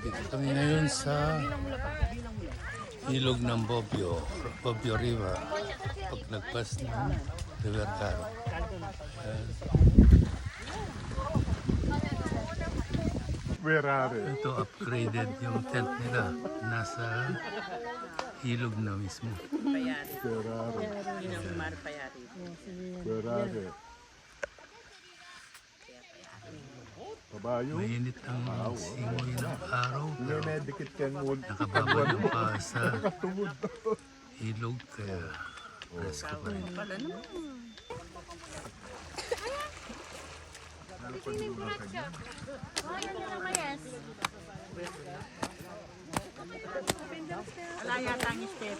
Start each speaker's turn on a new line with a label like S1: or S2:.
S1: Dito kami ngayon sa ilog ng Bobbio River. Paglagpas ng River Caro. Ito upgraded yung tent nila. Nasa ilog na mismo. Mainit ang simoy ng araw pero nakababad yung paa sa ilog kaya presko pa rin.
S2: Wala yata ang step.